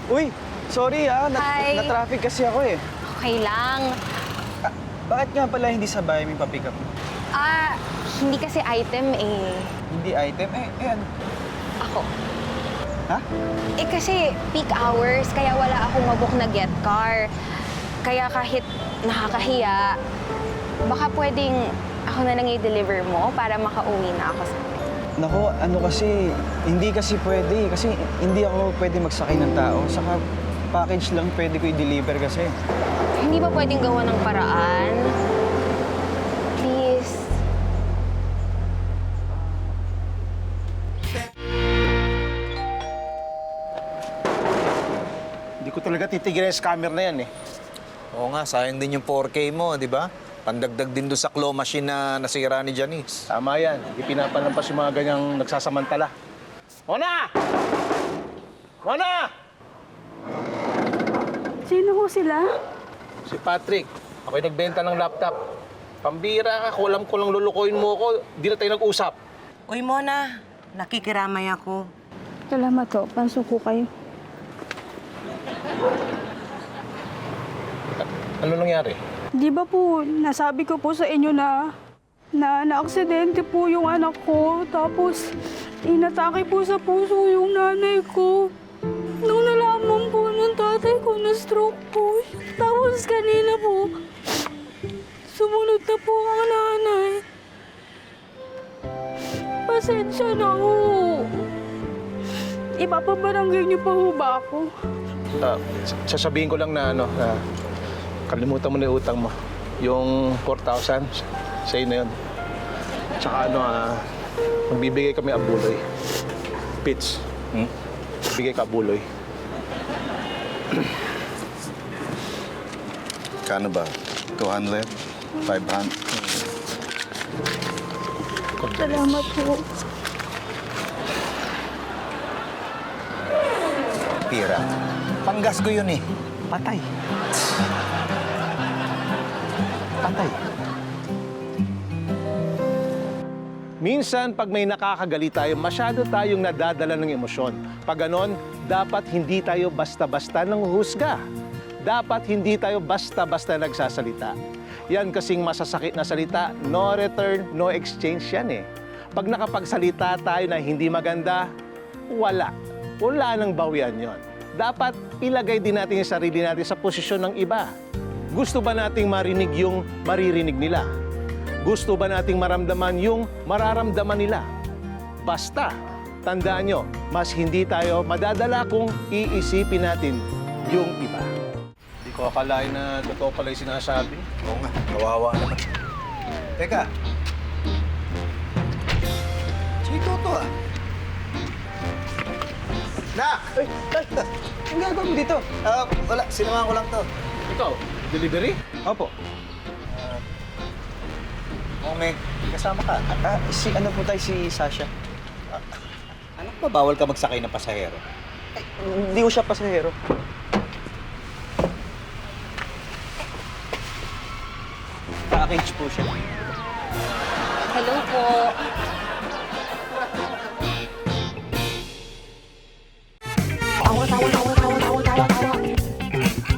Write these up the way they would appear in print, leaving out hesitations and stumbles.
Uy, sorry Hi. Na-traffic kasi ako eh. Okay lang. Bakit nga pala hindi sa bahay mo yung papick up mo? Hindi kasi item eh. Hindi item? Ano? Ako. Ha? Kasi peak hours, kaya wala akong mabook na get car. Kaya kahit nakakahiya, baka pwedeng ako na lang i-deliver mo para makauwi na ako sa akin. Nako, ano kasi, hindi kasi pwede. Kasi hindi ako pwede magsakay ng tao. Saka package lang pwede ko i-deliver kasi. Hindi ba pwedeng gawa ng paraan? Please. Hindi ko talaga titigil yung scammer na yan eh. Oo nga, sayang din yung 4K mo, di ba? Pandagdag din doon sa claw machine na nasira ni Janice. Tama yan. Hindi pinapalampas yung mga ganyang nagsasamantala. Mona! Mona! Sino ho sila? Si Patrick. Ako'y nagbenta ng laptop. Pambira ka, kulam ko lang lulukoyin mo ako. Di na tayo nag-usap. Uy, Mona, nakikiramay ako. Salamat ho. Pansuko kayo. Ano nangyari? Di ba po, nasabi ko po sa inyo na na-aksidente po yung anak ko. Tapos, inatake po sa puso yung nanay ko. Nung nalaman po ng tatay ko na stroke po siya. Tapos kanina po, sumunod na po ang nanay. Pasensya na ho. Ipapabarangay niyo pa ho ba ako? Sasabihin ko lang na kalimutan mo na yung utang mo. Yung 4,000, sa'yo na yun. Tsaka magbibigay kami abuloy. Pits. Bigay ka abuloy. Kano ba? 200? 500? Salamat po. Pira. Panggas ko yun eh. Patay. Patay. Minsan, pag may nakakagali tayo, masyado tayong nadadala ng emosyon. Pag ganon, dapat hindi tayo basta-basta nanghuhusga. Dapat hindi tayo basta-basta nagsasalita. Yan kasing masasakit na salita, no return, no exchange yan eh. Pag nakapagsalita tayo na hindi maganda, wala. Wala nang bawian yon. Dapat ilagay din natin yung sarili natin sa posisyon ng iba. Gusto ba nating marinig yung maririnig nila? Gusto ba nating maramdaman yung mararamdaman nila? Basta, tandaan nyo, mas hindi tayo madadala kung iisipin natin yung iba. Hindi ko akalain na totoo pala yung sinasabi. Oo nga, kawawa naman. Teka. Si Toto ah. Nak! Ay! Ang gagawin mo dito? Wala, sinamahan ko lang to. Ikaw, delivery? Opo. May kasama ka. Si Sasha. Ano ba, bawal ka magsakay ng pasahero? Hindi ko siya pasahero. Package po siya. Hello po.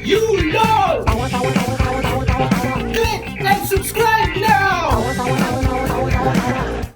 You know